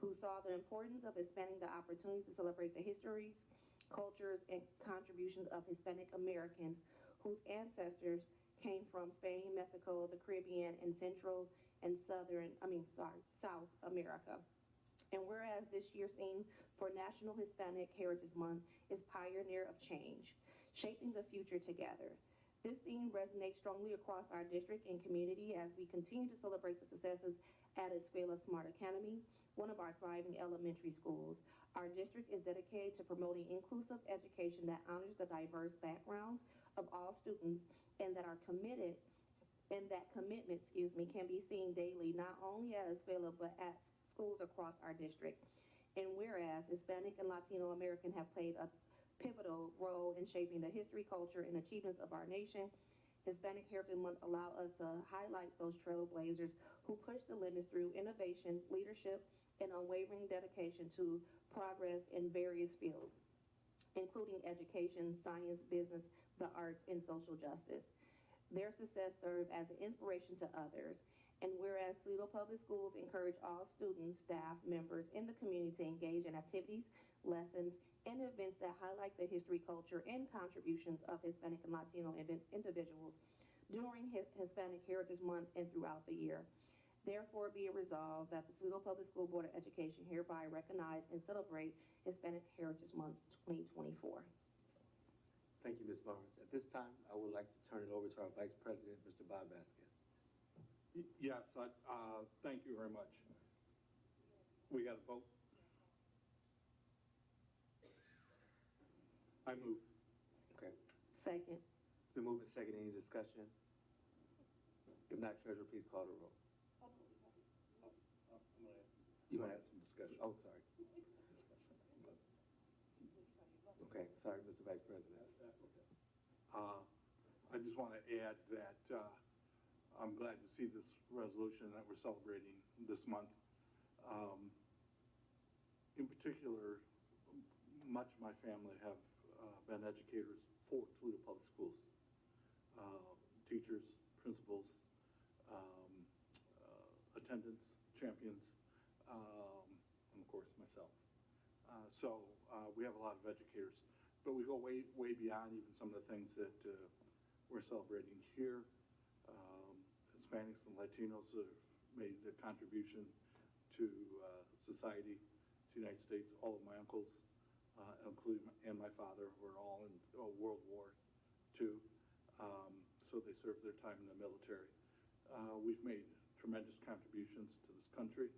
who saw the importance of Hispanic the opportunity to celebrate the histories, cultures, and contributions of Hispanic Americans whose ancestors came from Spain, Mexico, the Caribbean, and Central and South America. And whereas this year's theme for National Hispanic Heritage Month is Pioneer of Change, Shaping the Future Together. This theme resonates strongly across our district and community as we continue to celebrate the successes at Escuela Smart Academy, one of our thriving elementary schools. Our district is dedicated to promoting inclusive education that honors the diverse backgrounds of all students and that commitment, can be seen daily, not only at Escuela, but at schools across our district. And whereas Hispanic and Latino American have played a pivotal role in shaping the history, culture, and achievements of our nation, Hispanic Heritage Month allow us to highlight those trailblazers who push the limits through innovation, leadership, and unwavering dedication to progress in various fields, including education, science, business, the arts, and social justice. Their success serves as an inspiration to others. And whereas Toledo Public Schools encourage all students, staff, members in the community to engage in activities, lessons, and events that highlight the history, culture, and contributions of Hispanic and Latino individuals during Hispanic Heritage Month and throughout the year. Therefore, be it resolved that the Toledo Public School Board of Education hereby recognize and celebrate Hispanic Heritage Month 2024. Thank you, Ms. Barnes. At this time, I would like to turn it over to our Vice President, Mr. Bob Vasquez. Yes, thank you very much. We got to vote. I move. Okay. Second. It's been moved and seconded. Any discussion? If not, Treasurer, please call the roll. You want to have some discussion? Oh, sorry. Okay, sorry, Mr. Vice President. I just want to add that I'm glad to see this resolution that we're celebrating this month. In particular, much of my family have been educators for Toledo Public Schools, teachers, principals, attendants, champions, and of course myself. So we have a lot of educators, but we go way beyond even some of the things that we're celebrating here. Hispanics and Latinos have made a contribution to society, to the United States. All of my uncles, including and my father, were all in World War II, so they served their time in the military. We've made tremendous contributions to this country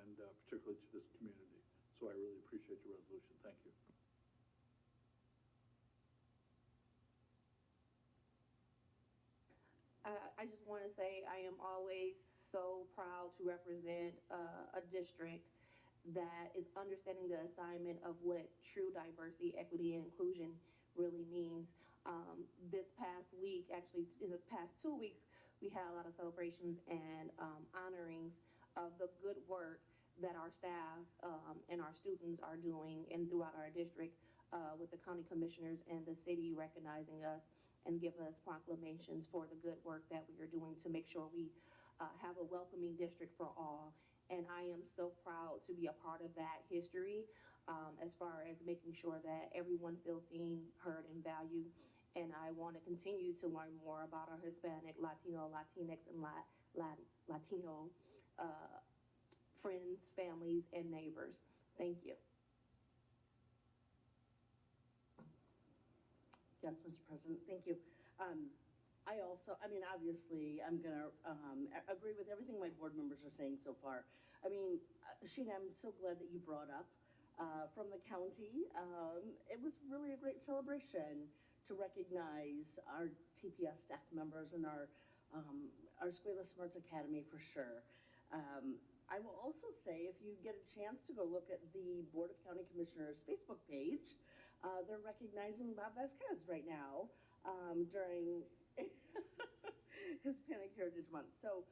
and particularly to this community. So I really appreciate the resolution. Thank you. I just want to say I am always so proud to represent a district that is understanding the assignment of what true diversity, equity, and inclusion really means. This past week, actually in the past 2 weeks, we had a lot of celebrations and honorings of the good work that our staff and our students are doing and throughout our district with the county commissioners and the city recognizing us and giving us proclamations for the good work that we are doing to make sure we have a welcoming district for all. And I am so proud to be a part of that history as far as making sure that everyone feels seen, heard, and valued. And I want to continue to learn more about our Hispanic, Latino, Latinx, and Latino friends, families, and neighbors. Thank you. Yes, Mr. President, thank you. Obviously, I'm going to agree with everything my board members are saying so far. Sheena, I'm so glad that you brought up from the county. It was really a great celebration to recognize our TPS staff members and our Escuela Smart Academy for sure. I will also say, if you get a chance to go look at the Board of County Commissioners Facebook page, they're recognizing Bob Vasquez right now during Hispanic Heritage Month. So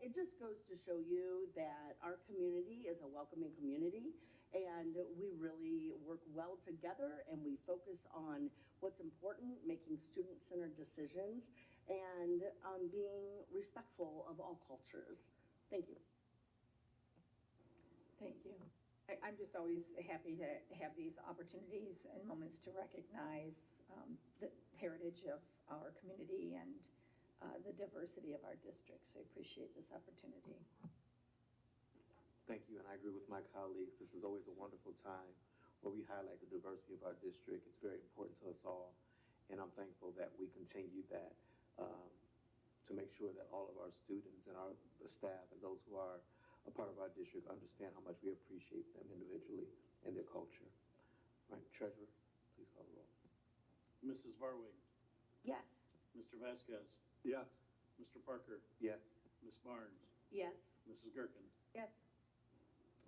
it just goes to show you that our community is a welcoming community, and we really work well together, and we focus on what's important, making student-centered decisions, and being respectful of all cultures. Thank you. Thank you. I'm just always happy to have these opportunities and moments to recognize the heritage of our community and the diversity of our district. So I appreciate this opportunity. Thank you, and I agree with my colleagues. This is always a wonderful time where we highlight the diversity of our district. It's very important to us all, and I'm thankful that we continue that to make sure that all of our students and the staff and those who are a part of our district understand how much we appreciate them individually and their culture. Right, Treasurer, please call the roll. Mrs. Varwig, Yes. Mr. Vasquez, Yes. Mr. Parker, Yes. Ms. Barnes, Yes. Mrs. Gerken. Yes.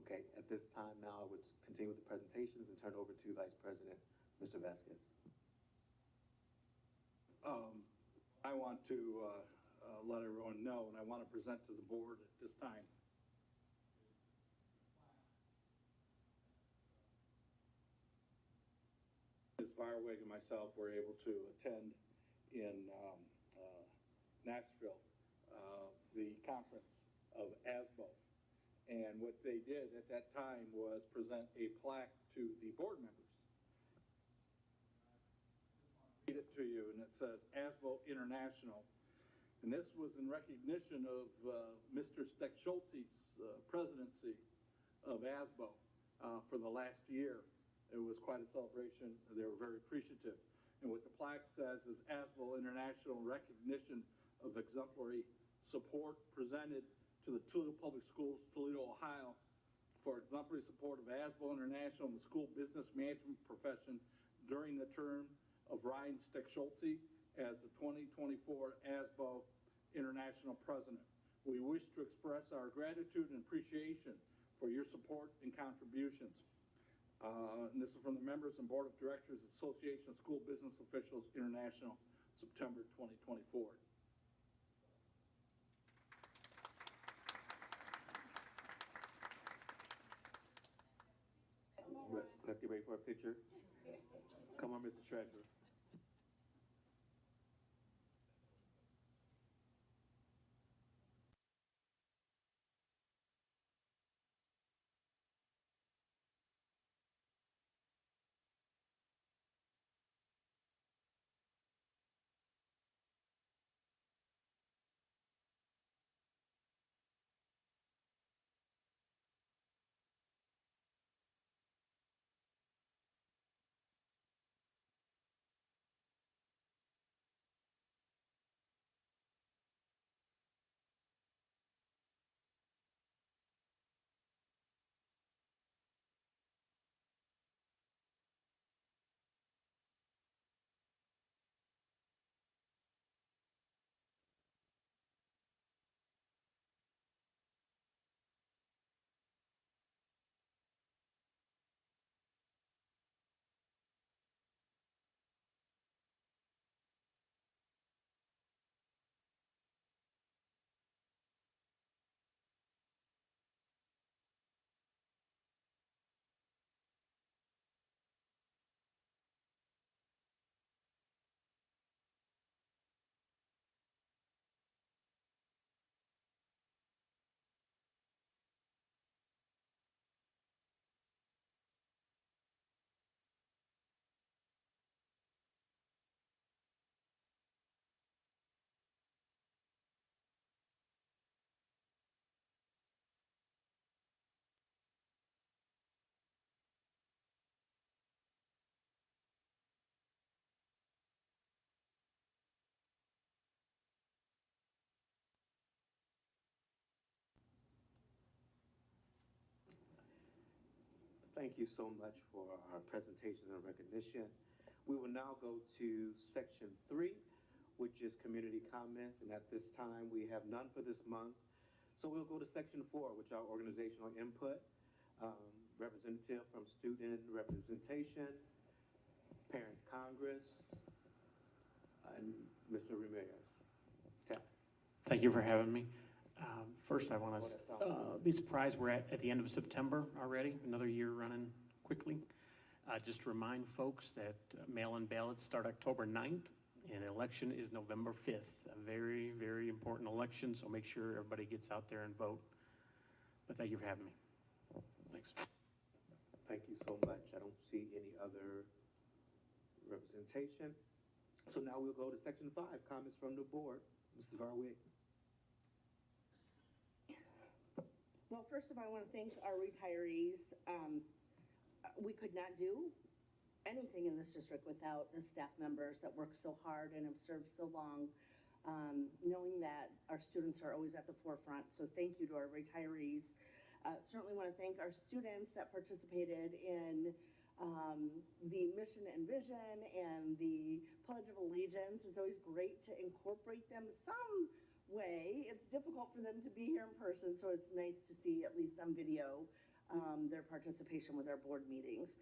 Okay, at this time now, I would continue with the presentations and turn over to Vice President, Mr. Vasquez. I want to let everyone know, and I want to present to the board at this time. Ms. Varwig and myself were able to attend in Nashville the conference of ASBO. And what they did at that time was present a plaque to the board members. Read it to you, and it says ASBO International. And this was in recognition of Mr. Steck-Schulte's presidency of ASBO for the last year. It was quite a celebration. They were very appreciative. And what the plaque says is ASBO International recognition of exemplary support presented to the Toledo Public Schools, Toledo, Ohio, for exemplary support of ASBO International in the school business management profession during the term of Ryan Steck-Schulte as the 2024 ASBO International President. We wish to express our gratitude and appreciation for your support and contributions. And this is from the members and Board of Directors, Association of School Business Officials International, September 2024. Let's get ready for a picture. Come on, Mr. Treasurer. Thank you so much for our presentation and recognition. We will now go to section 3, which is community comments, and at this time we have none for this month. So we'll go to section 4, which are organizational input, representative from student representation, parent congress, and Mr. Ramirez. Thank you for having me. First, I want Oh, to that sounds be surprised we're at the end of September already, another year running quickly. Just to remind folks that mail-in ballots start October 9th and election is November 5th. A very, very important election, so make sure everybody gets out there and vote. But thank you for having me. Thanks. Thank you so much. I don't see any other representation. So now we'll go to section 5, comments from the board. Mrs. Garwick. Well, first of all, I want to thank our retirees. We could not do anything in this district without the staff members that work so hard and have served so long, knowing that our students are always at the forefront. So thank you to our retirees. Certainly want to thank our students that participated in the mission and vision and the Pledge of Allegiance. It's always great to incorporate them some way. It's difficult for them to be here in person, so it's nice to see, at least on video, their participation with our board meetings.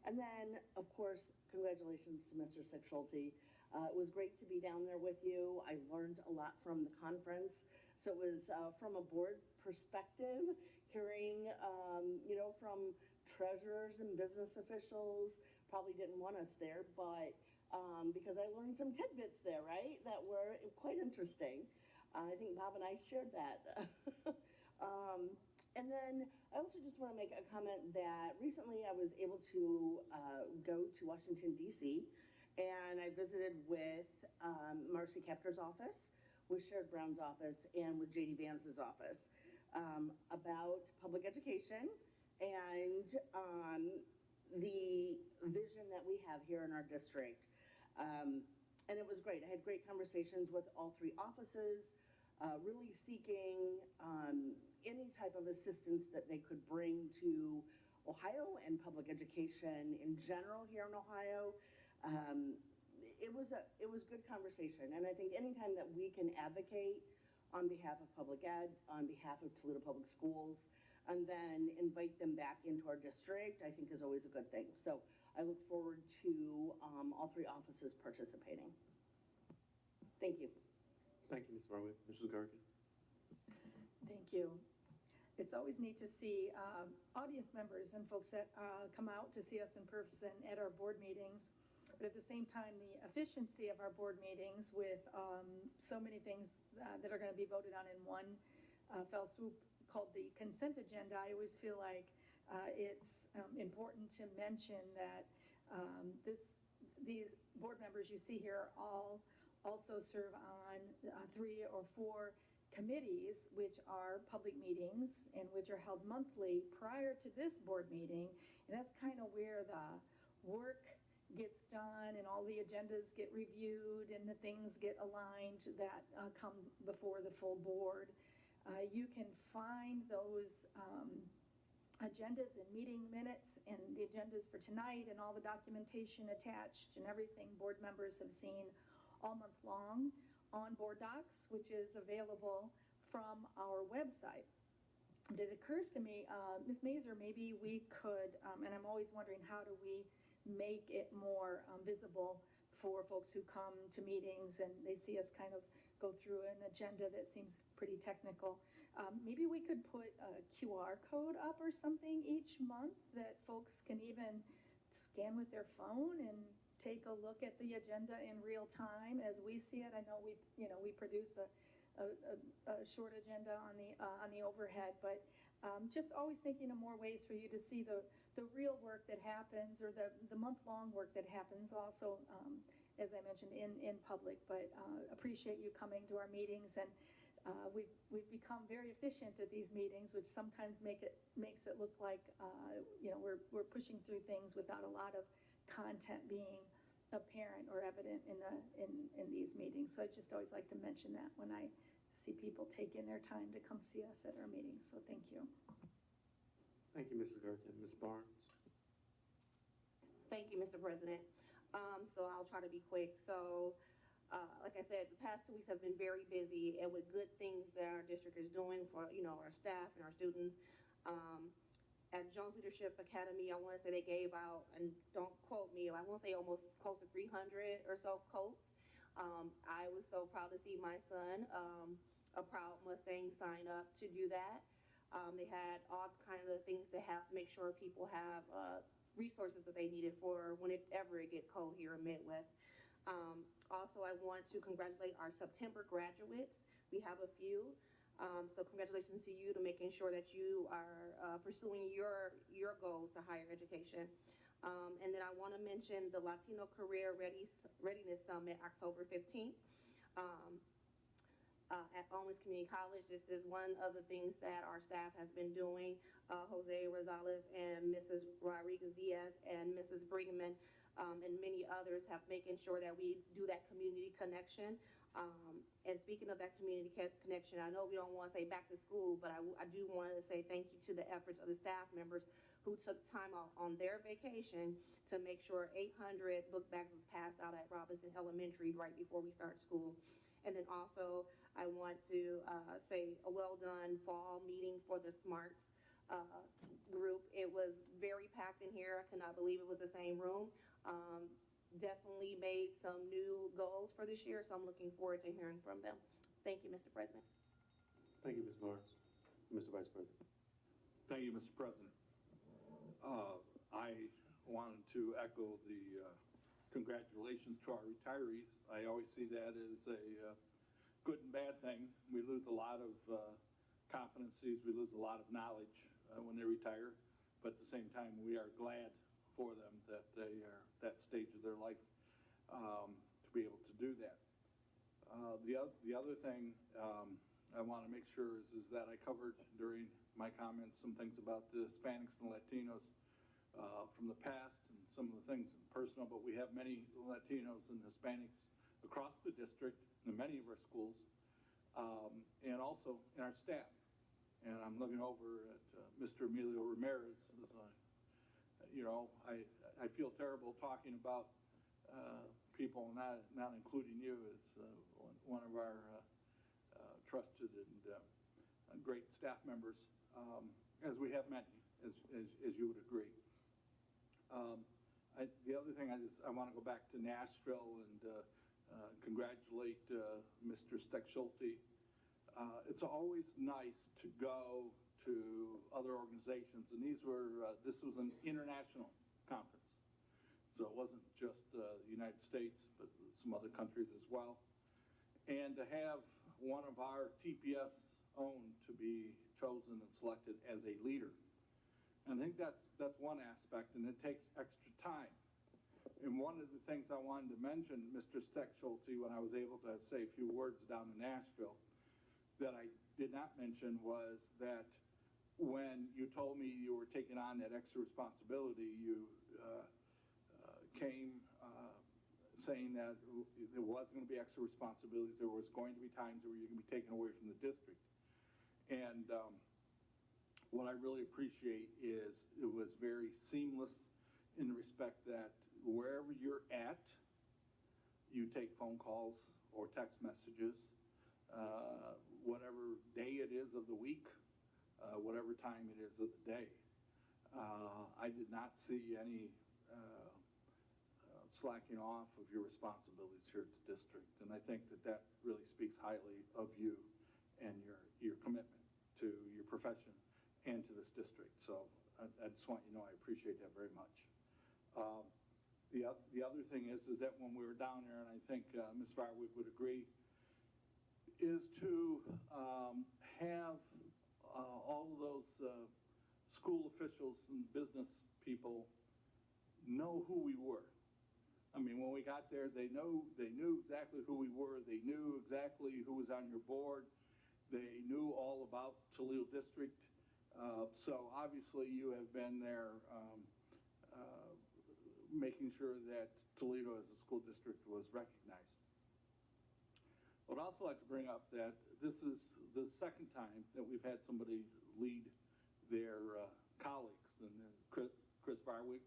And then, of course, congratulations to Mr. Schulte. It was great to be down there with you. I learned a lot from the conference. So it was from a board perspective, hearing, from treasurers and business officials. Probably didn't want us there, but because I learned some tidbits there, right, that were quite interesting. I think Bob and I shared that. And then I also just want to make a comment that recently I was able to go to Washington, D.C., and I visited with Marcy Kapter's office, with Sherrod Brown's office, and with J.D. Vance's office about public education and the vision that we have here in our district. And it was great. I had great conversations with all 3 offices, really seeking any type of assistance that they could bring to Ohio and public education in general here in Ohio. It was good conversation, and I think anytime that we can advocate on behalf of public ed, on behalf of Toledo Public Schools, and then invite them back into our district, I think is always a good thing. So I look forward to all 3 offices participating. Thank you. Thank you, Ms. Garwick. Mrs. Gergen. Thank you. It's always neat to see audience members and folks that come out to see us in person at our board meetings. But at the same time, the efficiency of our board meetings with so many things that are going to be voted on in one fell swoop called the consent agenda, I always feel like it's important to mention that these board members you see here all also serve on 3 or 4 committees, which are public meetings and which are held monthly prior to this board meeting. And that's kind of where the work gets done and all the agendas get reviewed and the things get aligned that come before the full board. You can find those agendas and meeting minutes and the agendas for tonight and all the documentation attached and everything board members have seen all month long on Board Docs, which is available from our website. But it occurs to me, Ms. Mazur, maybe we could, and I'm always wondering, how do we make it more visible for folks who come to meetings and they see us kind of go through an agenda that seems pretty technical. Maybe we could put a QR code up or something each month that folks can even scan with their phone and take a look at the agenda in real time as we see it. I know we produce a short agenda on the overhead, but just always thinking of more ways for you to see the real work that happens, or the month-long work that happens also, as I mentioned, in public. But appreciate you coming to our meetings, and we've become very efficient at these meetings, which sometimes makes it look like we're pushing through things without a lot of content being apparent or evident in these meetings. So I just always like to mention that when I see people taking their time to come see us at our meetings. So thank you. Thank you, Mrs. Gergen. Ms. Barnes. Thank you, Mr. President. So I'll try to be quick. So, like I said, the past 2 weeks have been very busy, and with good things that our district is doing for, our staff and our students. At Jones Leadership Academy, I want to say they gave out, and don't quote me, I want to say almost close to 300 or so coats. I was so proud to see my son, a proud Mustang, sign up to do that. They had all kinds of things to make sure people have resources that they needed for whenever it get cold here in Midwest. Also, I want to congratulate our September graduates. We have a few. So congratulations to you to making sure that you are pursuing your goals to higher education. And then I want to mention the Latino Career Readiness Summit, October 15th. At Owens Community College. This is one of the things that our staff has been doing. Jose Rosales and Mrs. Rodriguez Diaz and Mrs. Brinkman and many others have making sure that we do that community connection. And speaking of that community connection, I know we don't want to say back to school, but I do want to say thank you to the efforts of the staff members who took time off on their vacation to make sure 800 book bags was passed out at Robinson Elementary right before we start school. And then also, I want to say a well done fall meeting for the SMARTS group. It was very packed in here. I cannot believe it was the same room. Definitely made some new goals for this year, so I'm looking forward to hearing from them. Thank you, Mr. President. Thank you, Ms. Barnes. Mr. Vice President. Thank you, Mr. President. I wanted to echo the congratulations to our retirees. I always see that as a good and bad thing. We lose a lot of competencies, we lose a lot of knowledge when they retire, but at the same time, we are glad for them that they are that stage of their life to be able to do that. The other thing I want to make sure is that I covered during my comments some things about the Hispanics and Latinos from the past and some of the things personal, but we have many Latinos and Hispanics across the district in many of our schools, and also in our staff. And I'm looking over at Mr. Emilio Ramirez. I feel terrible talking about people, not including you as one of our trusted and great staff members, as we have many, as you would agree. The other thing I want to go back to Nashville and congratulate Mr. Steckschulte. It's always nice to go to other organizations, and this was an international conference. So it wasn't just the United States, but some other countries as well. And to have one of our TPS owned to be chosen and selected as a leader. And I think that's one aspect, and it takes extra time. And one of the things I wanted to mention, Mr. Steckschulte, when I was able to say a few words down in Nashville, that I did not mention was that when you told me you were taking on that extra responsibility, you came saying that there was going to be extra responsibilities, there was going to be times where you're going to be taken away from the district. And what I really appreciate is it was very seamless in the respect that wherever you're at, you take phone calls or text messages, whatever day it is of the week, whatever time it is of the day. I did not see any slacking off of your responsibilities here at the district. And I think that really speaks highly of you and your commitment to your profession and to this district. So I just want you to know I appreciate that very much. The other thing is that when we were down there, and I think Ms. Farwood would agree, is to have all of those school officials and business people know who we were. I mean, when we got there, they knew exactly who we were. They knew exactly who was on your board. They knew all about Toledo District. So obviously you have been there making sure that Toledo as a school district was recognized. I would also like to bring up that this is the second time that we've had somebody lead their colleagues. And Chris Varwick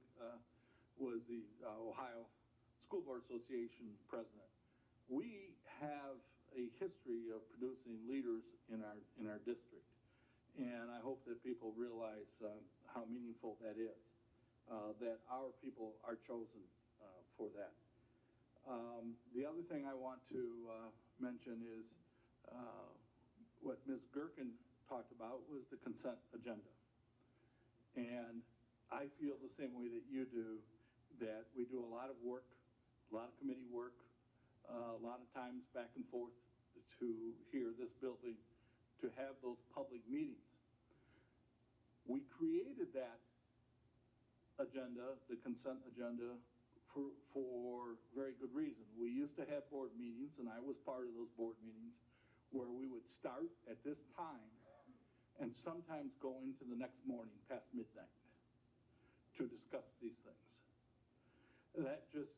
was the Ohio School Board Association president. We have a history of producing leaders in our district. And I hope that people realize how meaningful that is, that our people are chosen for that. The other thing I want to mention is what Ms. Gerken talked about was the consent agenda. And I feel the same way that you do, that we do a lot of work, a lot of committee work, a lot of times back and forth to here, this building, to have those public meetings. We created that agenda, the consent agenda, for very good reason. We used to have board meetings, and I was part of those board meetings, where we would start at this time and sometimes go into the next morning past midnight to discuss these things. That just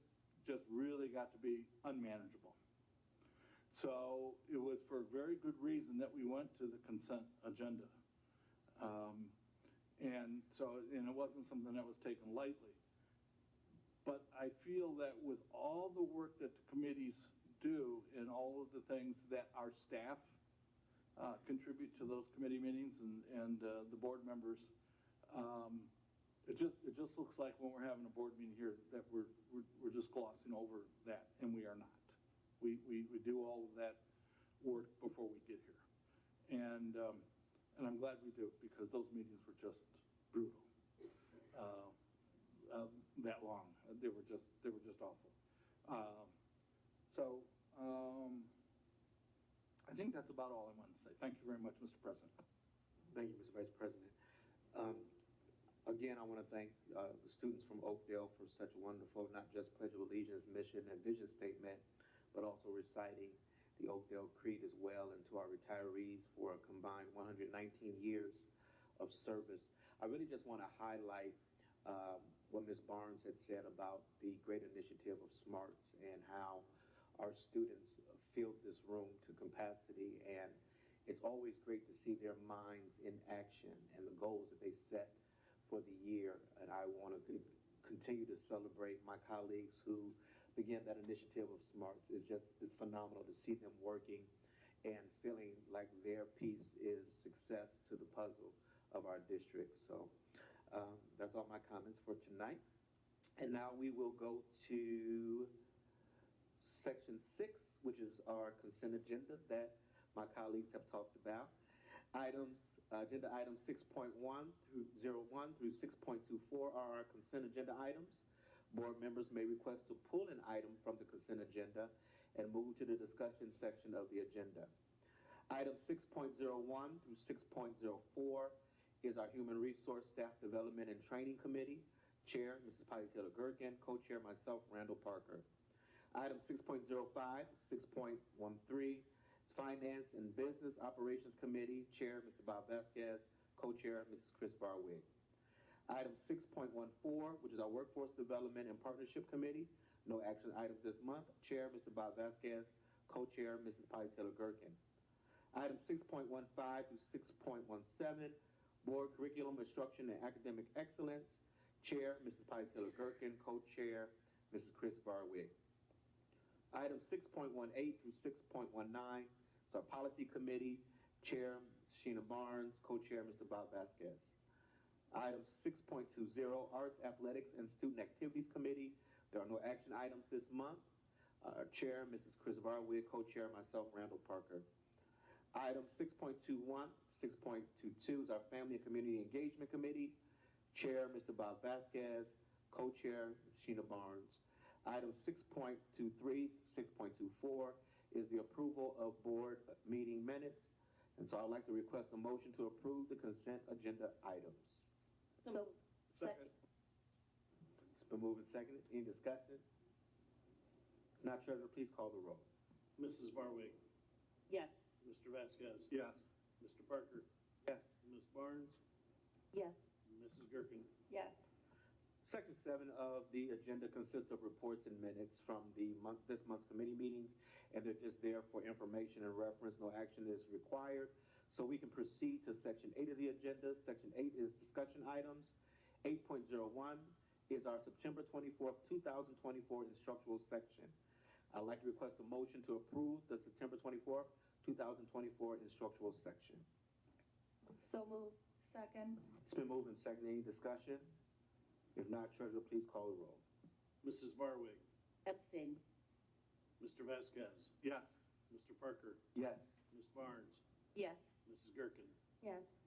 really got to be unmanageable. So it was for a very good reason that we went to the consent agenda. And it wasn't something that was taken lightly. But I feel that with all the work that the committees do and all of the things that our staff contribute to those committee meetings and the board members, it just looks like when we're having a board meeting here that we're just glossing over that, and we are not. We do all of that work before we get here, and I'm glad we do, because those meetings were just brutal. That long, they were just awful. I think that's about all I wanted to say. Thank you very much, Mr. President. Thank you, Mr. Vice President. Again, I want to thank the students from Oakdale for such a wonderful, not just Pledge of Allegiance, mission, and vision statement, but also reciting the Oakdale Creed as well, and to our retirees for a combined 119 years of service. I really just want to highlight what Ms. Barnes had said about the great initiative of SMARTS and how our students filled this room to capacity, and it's always great to see their minds in action and the goals that they set for the year. And I want to continue to celebrate my colleagues who began that initiative of SMARTS. It's phenomenal to see them working and feeling like their piece is success to the puzzle of our district. So that's all my comments for tonight. And now we will go to section 6, which is our consent agenda that my colleagues have talked about. Agenda items 6.1 through 01 through 6.24 are our consent agenda items. Board members may request to pull an item from the consent agenda and move to the discussion section of the agenda. Item 6.01 through 6.04 is our Human Resource Staff Development and Training Committee. Chair, Mrs. Polly Taylor Gergen. Co-chair, myself, Randall Parker. Item 6.05, 6.13 is Finance and Business Operations Committee. Chair, Mr. Bob Vasquez. Co-chair, Mrs. Chris Barwig. Item 6.14, which is our Workforce Development and Partnership Committee. No action items this month. Chair, Mr. Bob Vasquez. Co-chair, Mrs. Polly Taylor Gergen. Item 6.15 through 6.17, Board Curriculum Instruction and Academic Excellence. Chair, Mrs. Polly Taylor Gergen. Co-chair, Mrs. Chris Barwig. Item 6.18 through 6.19 is our Policy Committee. Chair, Ms. Sheena Barnes. Co-chair, Mr. Bob Vasquez. Item 6.20, Arts, Athletics, and Student Activities Committee. There are no action items this month. Chair, Mrs. Chris Barwig. Co-chair, myself, Randall Parker. Item 6.21, 6.22 is our Family and Community Engagement Committee. Chair, Mr. Bob Vasquez. Co-chair, Ms. Sheena Barnes. Item 6.23, 6.24 is the approval of board meeting minutes. And so I'd like to request a motion to approve the consent agenda items. So, Second. It's been moved and seconded. Any discussion? Now, Treasurer, please call the roll. Mrs. Barwig. Yes. Mr. Vasquez. Yes. Mr. Parker. Yes. Ms. Barnes. yes. Mrs. Gerken. Yes. Section 7 of the agenda consists of reports and minutes from this month's committee meetings, and they're just there for information and reference. No action is required. So we can proceed to Section 8 of the agenda. Section 8 is discussion items. 8.01 is our September 24th, 2024 instructional section. I'd like to request a motion to approve the September 24th, 2024 instructional section. So moved. Second. It's been moved and seconded. Any discussion? If not, Treasurer, please call the roll. Mrs. Barwig. Abstain. Mr. Vasquez. Yes. Mr. Parker. Yes. Ms. Barnes. Yes. Mrs. Gerken. Yes.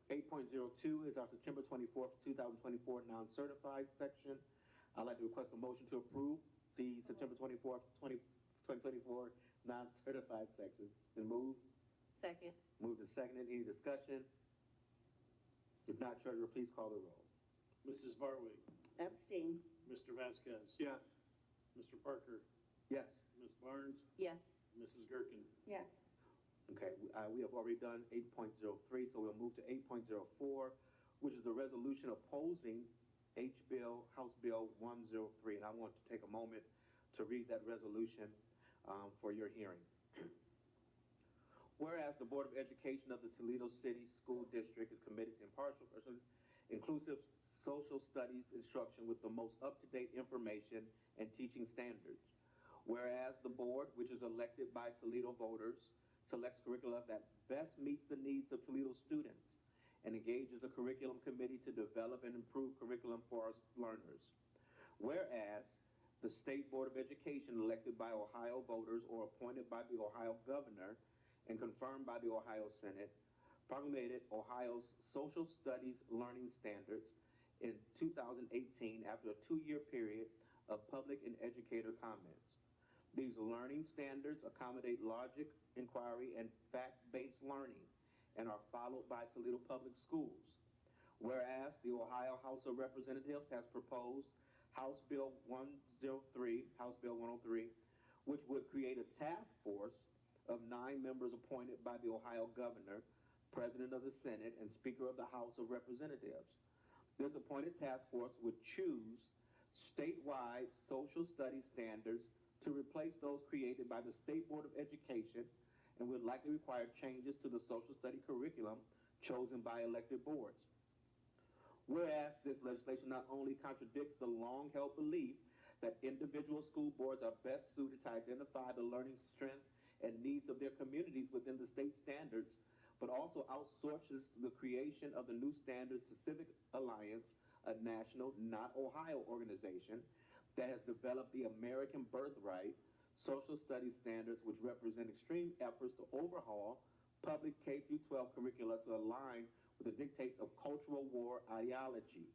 8.02 is our September 24th, 2024 non-certified section. I'd like to request a motion to approve the September 24th, 2024 non-certified section. It's been moved. Second. Moved and seconded. Any discussion? If not, treasurer, please call the roll. Mrs. Barway, Abstain. Mr. Vasquez. Yes. Mr. Parker, Yes. Ms. Barnes, Yes. Mrs. Gerken. Yes. Okay, we have already done 8.03, so we'll move to 8.04, which is the resolution opposing House Bill 103. And I want to take a moment to read that resolution for your hearing. Whereas the Board of Education of the Toledo City School District is committed to impartial, inclusive social studies instruction with the most up-to-date information and teaching standards. Whereas the board, which is elected by Toledo voters, selects curricula that best meets the needs of Toledo students and engages a curriculum committee to develop and improve curriculum for our learners. Whereas the State Board of Education, elected by Ohio voters or appointed by the Ohio governor and confirmed by the Ohio Senate, promulgated Ohio's social studies learning standards in 2018 after a 2-year period of public and educator comments. These learning standards accommodate logic, inquiry, and fact-based learning and are followed by Toledo Public Schools. Whereas the Ohio House of Representatives has proposed House Bill 103, which would create a task force of 9 members appointed by the Ohio governor, president of the Senate, and speaker of the House of Representatives. This appointed task force would choose statewide social studies standards to replace those created by the State Board of Education and would likely require changes to the social study curriculum chosen by elected boards. Whereas this legislation not only contradicts the long-held belief that individual school boards are best suited to identify the learning strength and needs of their communities within the state standards, but also outsources the creation of the new standards to Civic Alliance, a national, not Ohio organization that has developed the American Birthright social studies standards, which represent extreme efforts to overhaul public K-12 curricula to align with the dictates of cultural war ideology.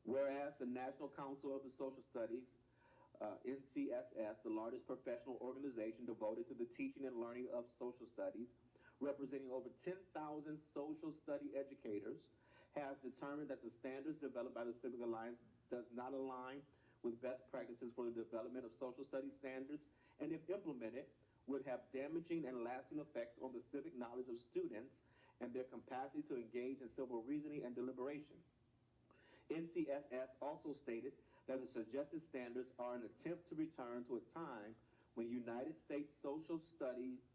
Whereas the National Council of the Social Studies, NCSS, the largest professional organization devoted to the teaching and learning of social studies, representing over 10,000 social study educators, has determined that the standards developed by the Civic Alliance does not align with best practices for the development of social studies standards, and if implemented, would have damaging and lasting effects on the civic knowledge of students and their capacity to engage in civil reasoning and deliberation. NCSS also stated that the suggested standards are an attempt to return to a time when United States social studies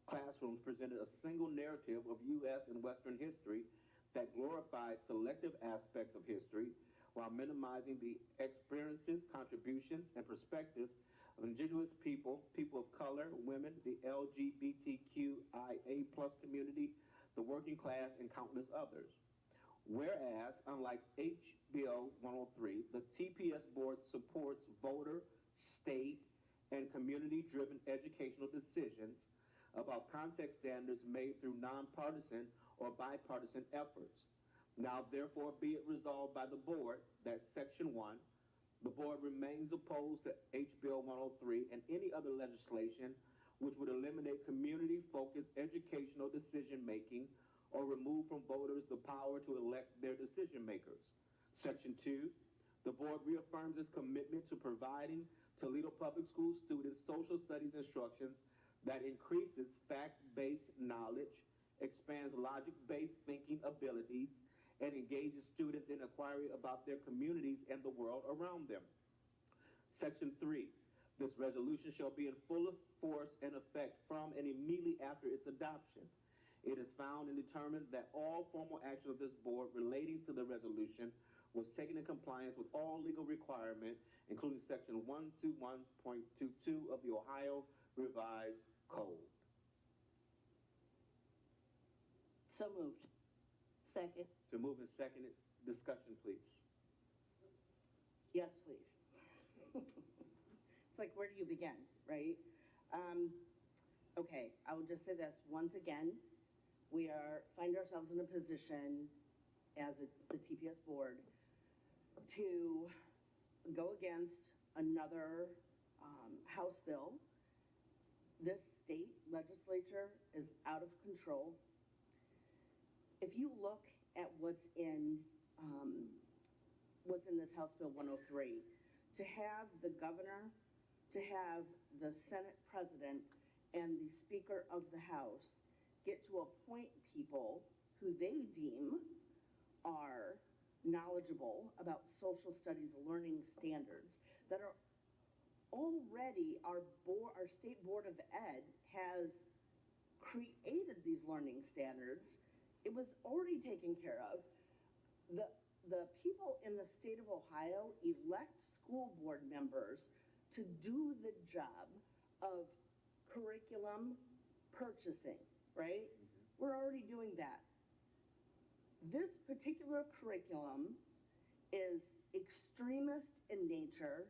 classrooms presented a single narrative of U.S. and Western history that glorified selective aspects of history while minimizing the experiences, contributions, and perspectives of indigenous people, people of color, women, the LGBTQIA+ community, the working class, and countless others. Whereas, unlike HB 103, the TPS board supports voter, state, and community-driven educational decisions about context standards made through nonpartisan or bipartisan efforts. Now, therefore, be it resolved by the board that Section 1, the board remains opposed to HB 103 and any other legislation which would eliminate community-focused educational decision-making or remove from voters the power to elect their decision-makers. Section 2, the board reaffirms its commitment to providing Toledo Public School students social studies instructions that increases fact-based knowledge, expands logic-based thinking abilities, and engages students in inquiry about their communities and the world around them. Section 3, this resolution shall be in full force and effect from and immediately after its adoption. It is found and determined that all formal action of this board relating to the resolution was taken in compliance with all legal requirements, including Section 121.22 of the Ohio Revised Code. So moved. Second. So move and seconded. Discussion, please. Yes, please. It's like, where do you begin, right? Okay, I will just say this once again. We find ourselves in a position as the TPS board to go against another House bill this state legislature is out of control. If you look at what's in this House Bill 103, to have the governor, to have the Senate president, and the Speaker of the House get to appoint people who they deem are knowledgeable about social studies learning standards that are already our state board of ed has created these learning standards. It was already taken care of. The people in the state of Ohio elect school board members to do the job of curriculum purchasing, right? We're already doing that. This particular curriculum is extremist in nature,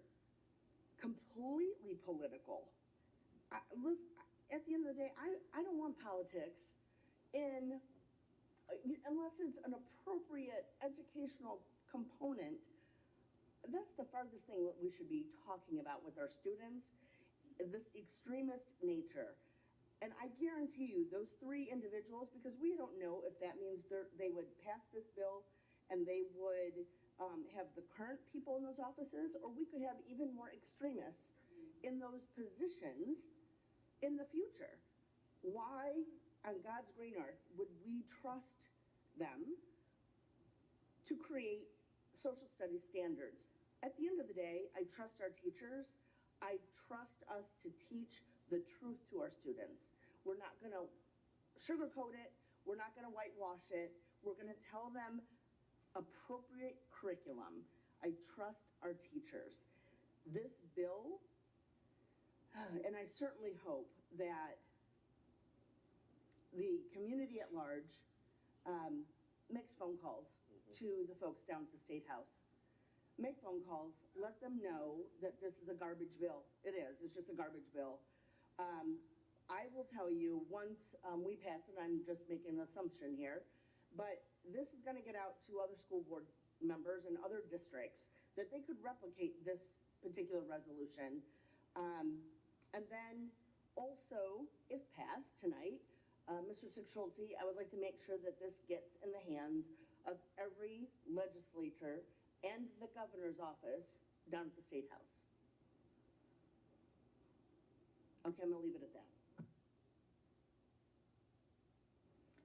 completely political. Listen, at the end of the day, I don't want politics in, unless it's an appropriate educational component. That's the farthest thing that we should be talking about with our students, this extremist nature. And I guarantee you, those three individuals, because we don't know if that means they would pass this bill and they would have the current people in those offices, or we could have even more extremists in those positions in the future. Why on God's green earth would we trust them to create social studies standards? At the end of the day, I trust our teachers. I trust us to teach the truth to our students. We're not gonna sugarcoat it. We're not gonna whitewash it. We're gonna tell them appropriate curriculum. I trust our teachers. This bill, and I certainly hope that the community at large makes phone calls to the folks down at the State House. Make phone calls, let them know that this is a garbage bill. It is, it's just a garbage bill. I will tell you, once we pass it, I'm just making an assumption here, but this is gonna get out to other school board members and other districts that they could replicate this particular resolution. And then also, if passed tonight, Mr. Schulte, I would like to make sure that this gets in the hands of every legislator and the governor's office down at the State House. Okay, I'm gonna leave it at that.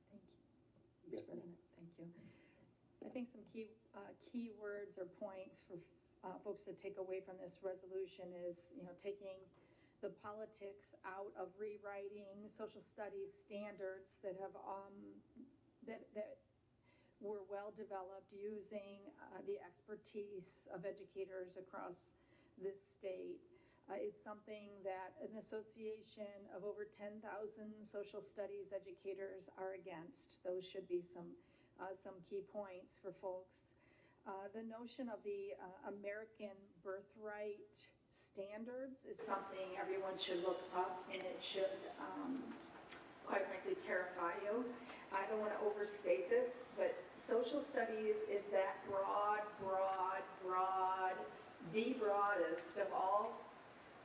Thank you, Mr. President, thank you. I think some key words or points for folks to take away from this resolution is, taking the politics out of rewriting social studies standards that have, that were well developed using the expertise of educators across this state. It's something that an association of over 10,000 social studies educators are against. Those should be some key points for folks. The notion of the American birthright standards is something everyone should look up, and it should, quite frankly, terrify you. I don't want to overstate this, but social studies is that broad, the broadest of all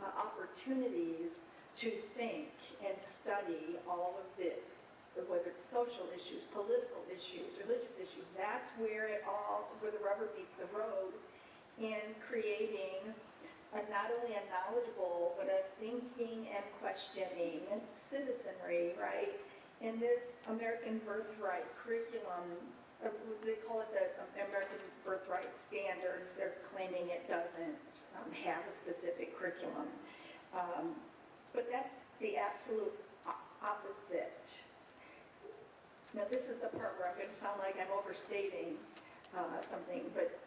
opportunities to think and study all of this, whether it's social issues, political issues, religious issues. That's where where the rubber meets the road in creating not only a knowledgeable, but a thinking and questioning citizenry, right? In this American Birthright curriculum, they call it the American Birthright Standards. They're claiming it doesn't have a specific curriculum. But that's the absolute opposite. Now, this is the part where I'm going to sound like I'm overstating something, but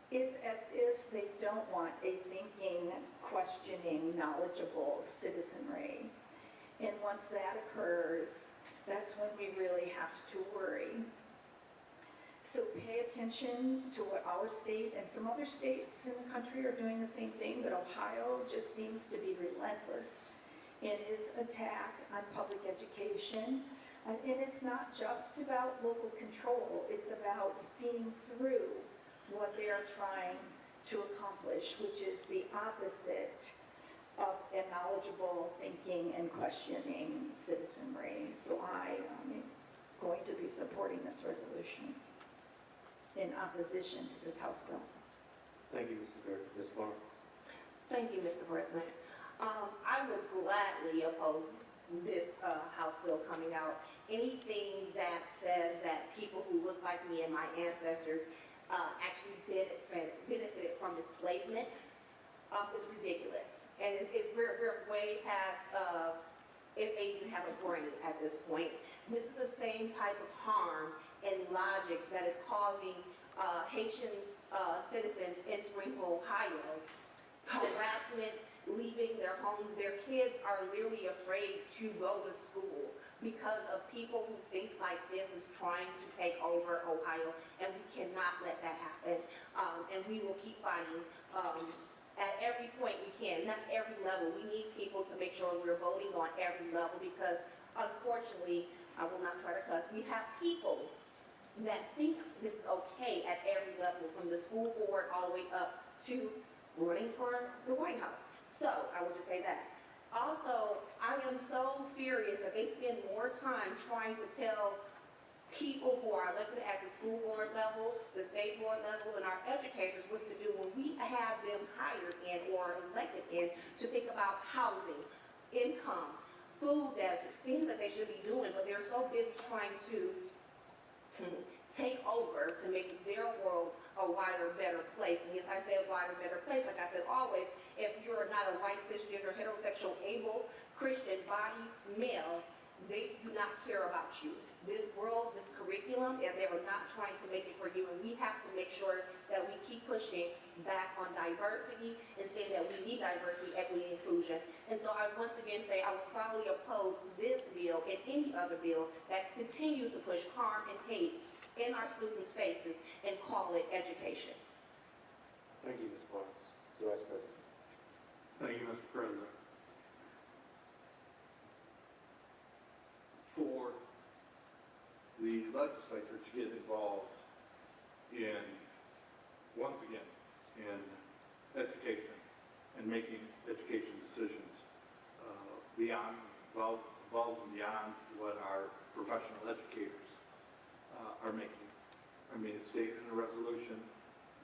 it's as if they don't want a thinking, questioning, knowledgeable citizenry. And once that occurs, that's when we really have to worry. So pay attention to what our state and some other states in the country are doing the same thing, but Ohio just seems to be relentless in its attack on public education. And it's not just about local control, it's about seeing through what they are trying to accomplish, which is the opposite of a knowledgeable thinking and questioning citizenry. So I am going to be supporting this resolution in opposition to this House bill. Thank you, Mrs. Gerken. Ms. Barnes? Thank you, Mr. President. I would gladly oppose this House bill coming out. Anything that says that people who look like me and my ancestors actually benefited from enslavement is ridiculous. And we're way past if they even have a brain at this point. This is the same type of harm and logic that is causing Haitian citizens in Springfield, Ohio, harassment, leaving their homes. Their kids are literally afraid to go to school because of people who think like this is trying to take over Ohio, and we cannot let that happen. And we will keep fighting at every point we can. And that's every level. We need people to make sure we're voting on every level because, unfortunately, I will not try to cuss, we have people that think this is okay at every level, from the school board all the way up to running for the White House. So I will just say that. Also, I am so furious that they spend more time trying to tell people who are elected at the school board level, the state board level, and our educators what to do when we have them hired in or elected in to think about housing, income, food deserts, things that they should be doing, but they're so busy trying to take over to make their world a wider, better place. And yes, I say a wider, better place. Like I said always, if you're not a white, cisgender, heterosexual, able, Christian, body, male, they do not care about you. This world, this curriculum, and they are not trying to make it for you. And we have to make sure that we keep pushing back on diversity and saying that we need diversity, equity, and inclusion. And so I once again say I will probably oppose this bill and any other bill that continues to push harm and hate in our students' faces and call it education. Thank you, Ms. Barnes. Mr. Vice President? Thank you, Mr. President. For the legislature to get involved in, once again, in education and making education decisions beyond, above and beyond what our professional educators are making. I mean, it's stated in the resolution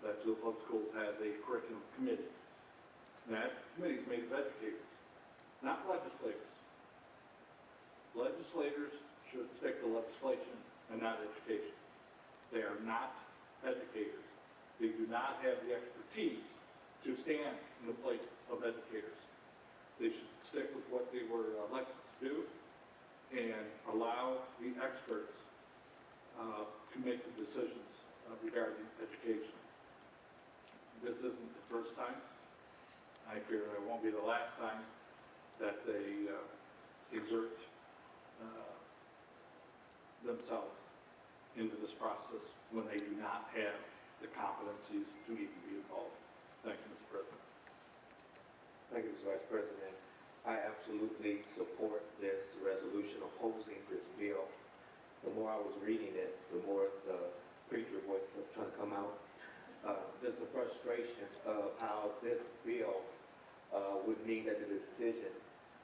that Tulip Public Schools has a curriculum committee. That committee is made of educators, not legislators. Legislators should stick to legislation and not education. They are not educators. They do not have the expertise to stand in the place of educators. They should stick with what they were elected to do and allow the experts to make the decisions regarding education. This isn't the first time. I fear it won't be the last time that they exert themselves into this process when they do not have the competencies to even be involved. Thank you, Mr. President. Thank you, Mr. Vice President. I absolutely support this resolution opposing this bill. The more I was reading it, the more the preacher voice kept trying to come out. There's the frustration of how this bill would mean that the decision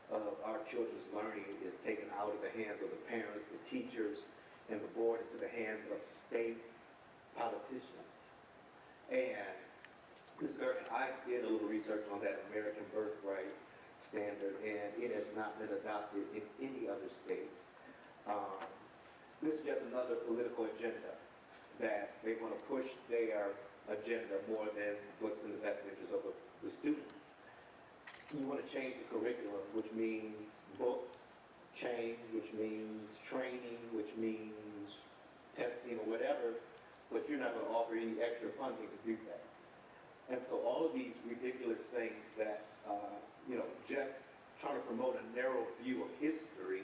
of our children's learning is taken out of the hands of the parents, the teachers, and the board into the hands of state politicians. And Ms. Gerken, I did a little research on that American birthright standard, and it has not been adopted in any other state. This is just another political agenda that they want to push their agenda more than what's in the best interest of the students. You want to change the curriculum, which means books, change, which means training, which means testing or whatever, but you're not going to offer any extra funding to do that. And so all of these ridiculous things that, just trying to promote a narrow view of history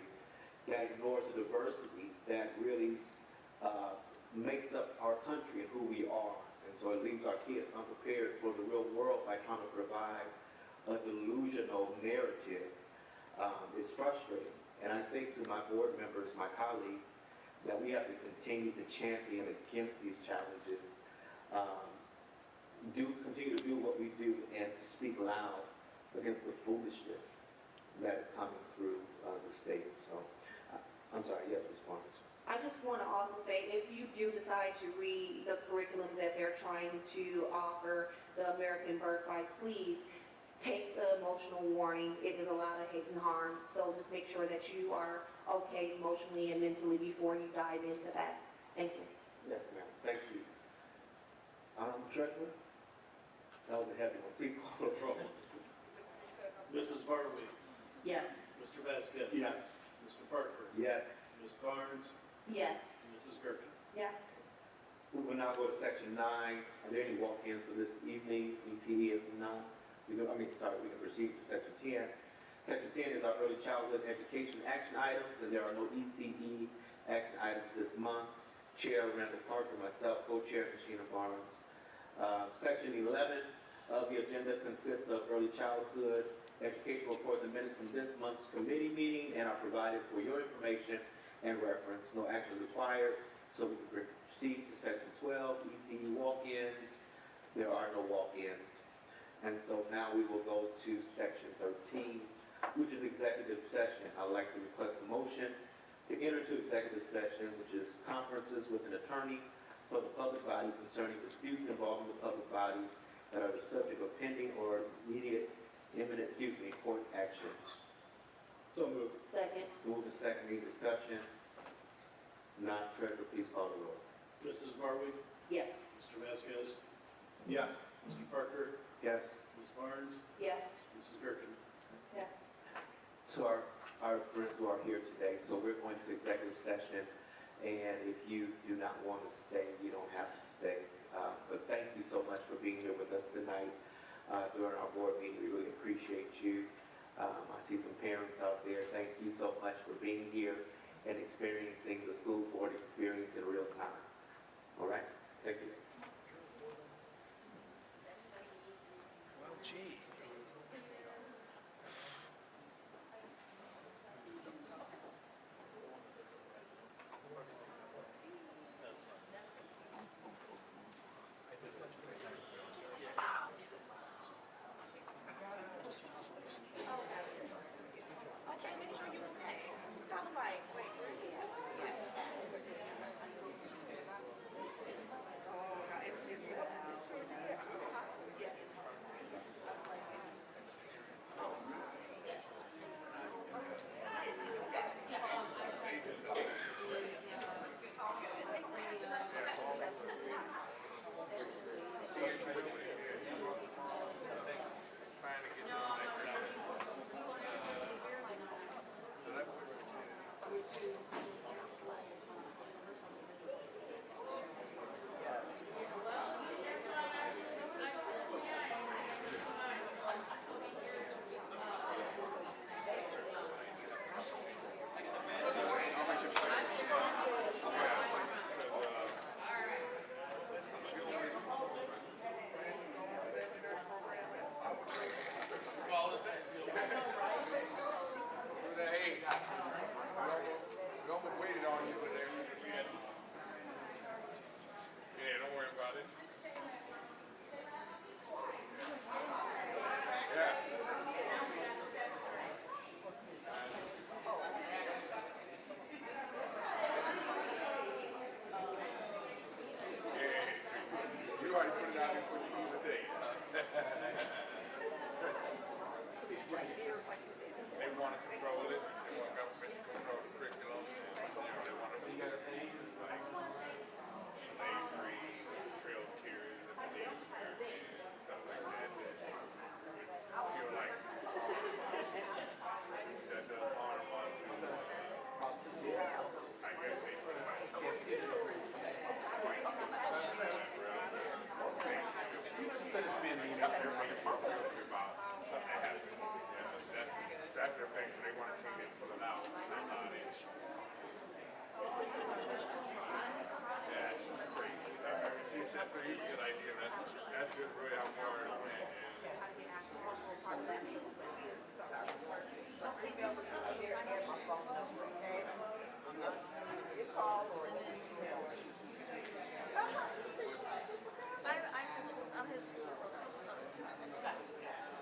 that ignores the diversity that really makes up our country and who we are. And so it leaves our kids unprepared for the real world by trying to provide a delusional narrative. It's frustrating. And I say to my board members, my colleagues, that we have to continue to champion against these challenges, continue to do what we do and to speak loud against the foolishness that is coming through the state. So, I'm sorry, yes, Ms. Barnes. I just want to also say, if you do decide to read the curriculum that they're trying to offer, the American Birthright, please take the emotional warning. It is a lot of hate and harm, so just make sure that you are okay emotionally and mentally before you dive into that. Thank you. Yes, ma'am. Thank you. Treasurer? That was a heavy one. Please call the roll. Mrs. Bartley, Yes. Mr. Vasquez. Yes. Mr. Parker, Yes. Ms. Barnes, Yes. Mrs. Gerken. Yes. We will now go to section 9. Are there any walk-ins for this evening? ECE, if not, we can proceed to section 10. Section 10 is our early childhood education action items, and there are no ECE action items this month. Chair Randall Parker, myself, co-chair Sheena Barnes. Section 11 of the agenda consists of early childhood educational reports and minutes from this month's committee meeting and are provided for your information and reference. No action required, so we can proceed to section 12, ECE walk-ins. There are no walk-ins. And so now we will go to section 13, which is executive session. I'd like to request a motion to enter into executive session, which is conferences with an attorney for the public body concerning disputes involving the public body that are the subject of pending or imminent, court action. So moved. Second. Move to second, any discussion? Not, Treasurer, please call the roll. Mrs. Bartley, Yes. Mr. Vasquez, Yes. Mr. Parker, Yes. Ms. Barnes, Yes. Mrs. Gerken. Yes. To our friends who are here today, so we're going to executive session, and if you do not want to stay, you don't have to stay. But thank you so much for being here with us tonight during our board meeting. We really appreciate you. I see some parents out there. Thank you so much for being here and experiencing the school board experience in real time. All right? Thank you. Well, gee.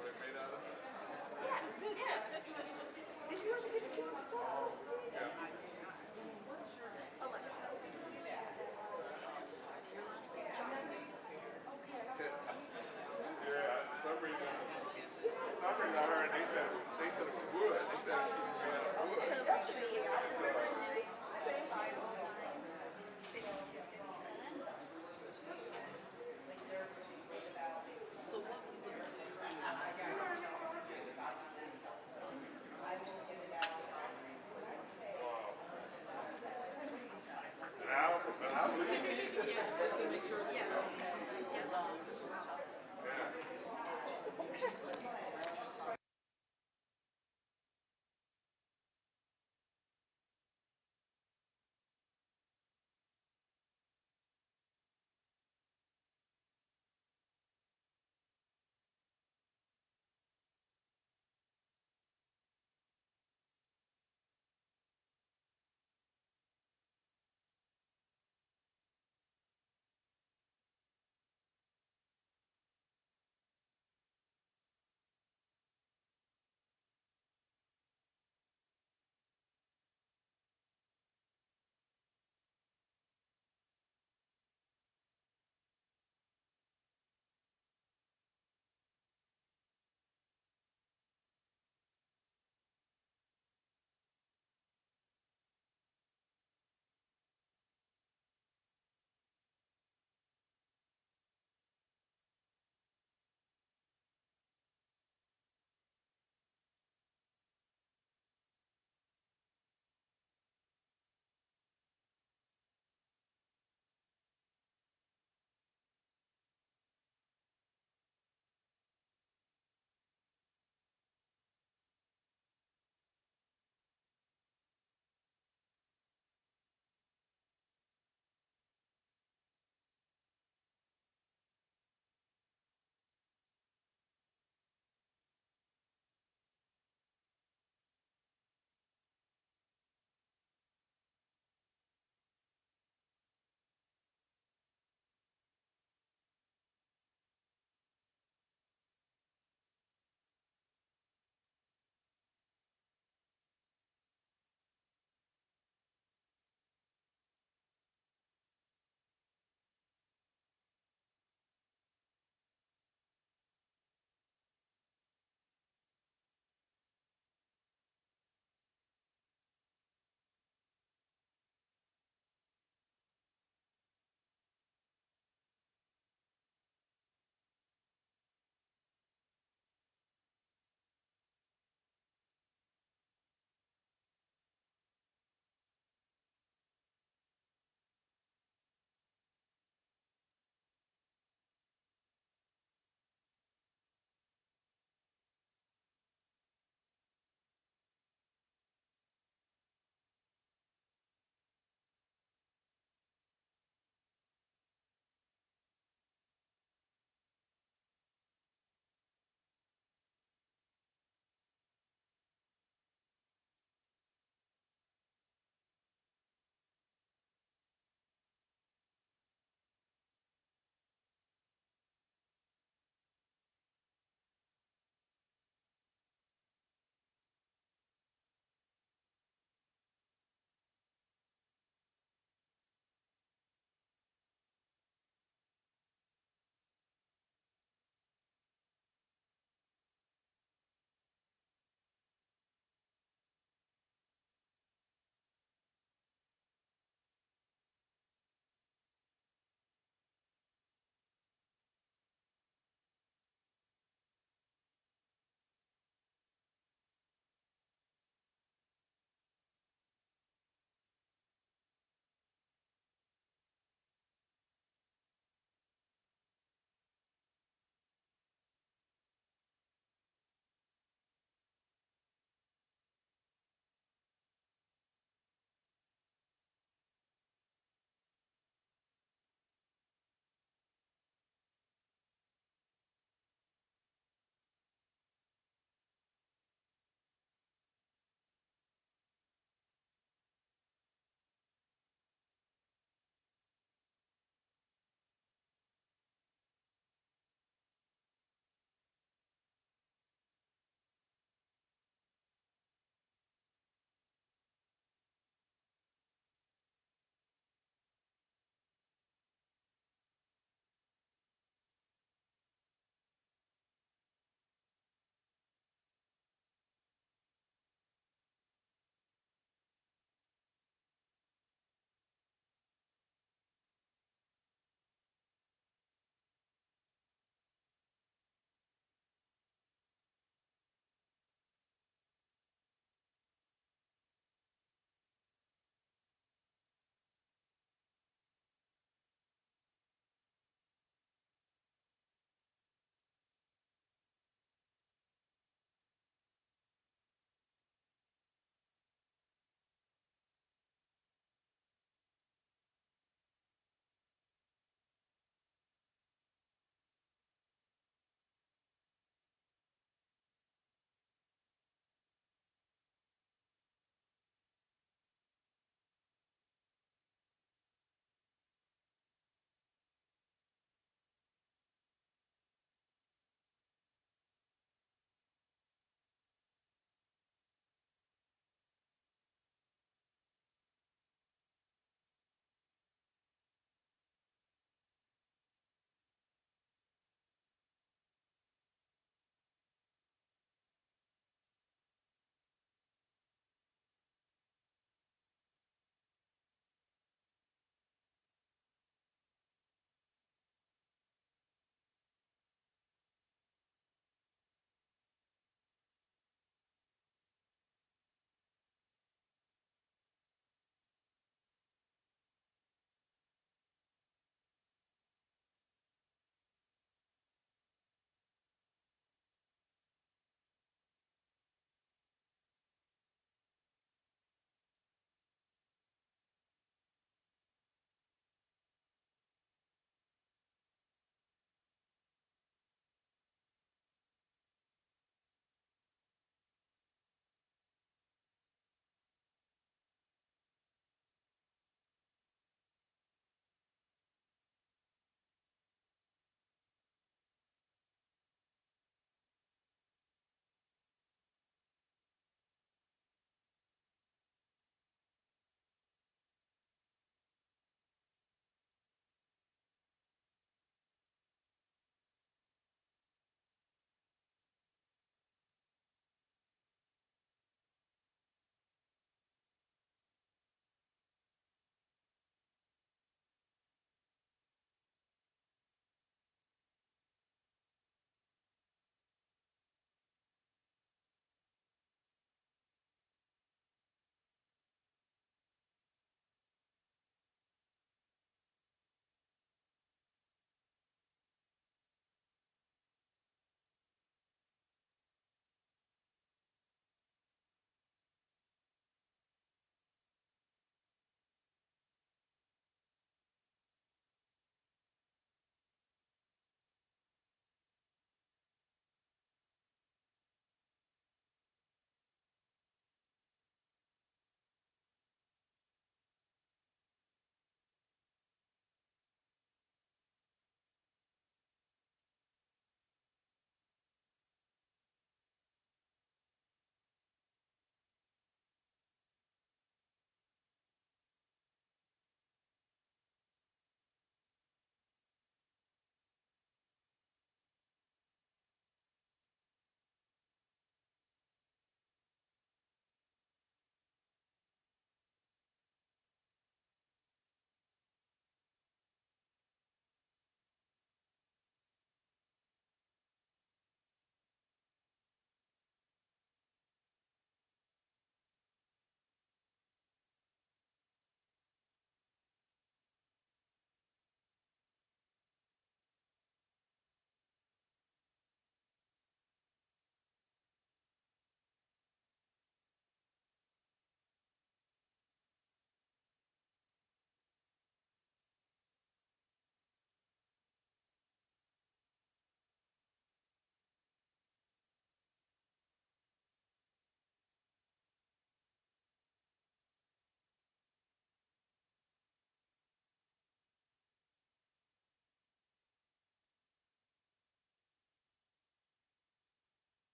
What it made out of?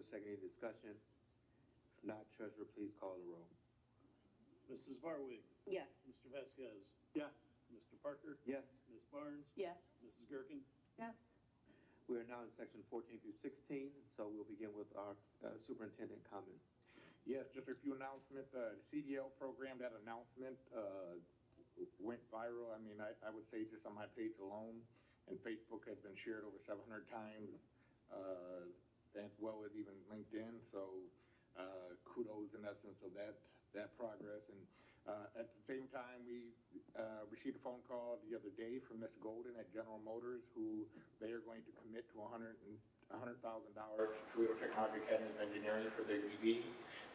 a second, any discussion? If not, treasurer, please call the roll. Mrs. Barwig, Yes. Mr. Vasquez, Yes. Mr. Parker, Yes, Ms. Barnes, Yes. Mrs. Gerken. Yes. we are now in section 14 through 16, so we'll begin with our superintendent comment. Yes, just a few announcements. The CDL program, that announcement went viral. I mean, I would say just on my page alone, and Facebook has been shared over 700 times, as well as even LinkedIn. So kudos in essence of that progress. And at the same time, we received a phone call the other day from Ms. Golden at General Motors, who they are going to commit to $100,000 to Toledo Technology Academy of Engineering for their EV.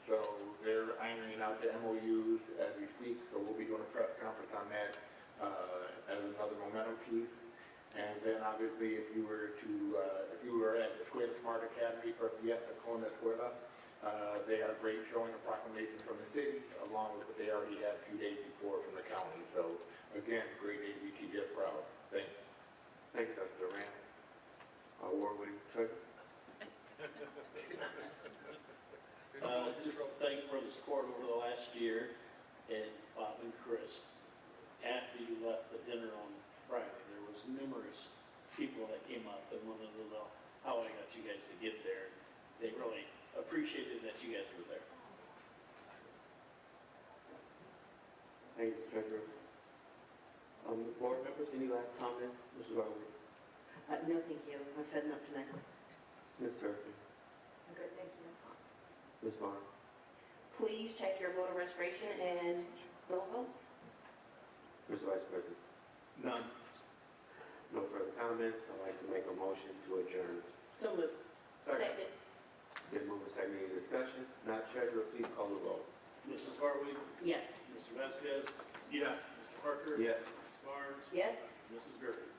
So they're ironing out the MOUs as we speak, so we'll be doing a press conference on that as another momentum piece. And then obviously, if you were at the Escuela Smart Academy for Fiesta con la Escuela, they had a great showing, a proclamation from the city, along with what they already had a few days before from the county. So again, great day to be TPS proud. Thank you. Thank you, Dr. Durant. Award-winning treasurer. Just thanks for the support over the last year, and Bob and Chris, after you left the dinner on Friday, there was numerous people that came up and wanted to know how I got you guys to get there. They really appreciated that you guys were there. Thank you, treasurer. Board members, any last comments? Mrs. Barwood? No, thank you. I said enough tonight. Ms. Gerken? Good, thank you. Ms. Barnes? Please check your voter registration and go vote. Mr. Vice President? None. No further comments. I'd like to make a motion to adjourn. So moved. Second. Then move a second, any discussion? Not treasurer, please call the roll. Mrs. Barwig, Yes. Mr. Vasquez, Yes. Mr. Parker. Yes. Ms. Barnes, Yes. Mrs. Gerken.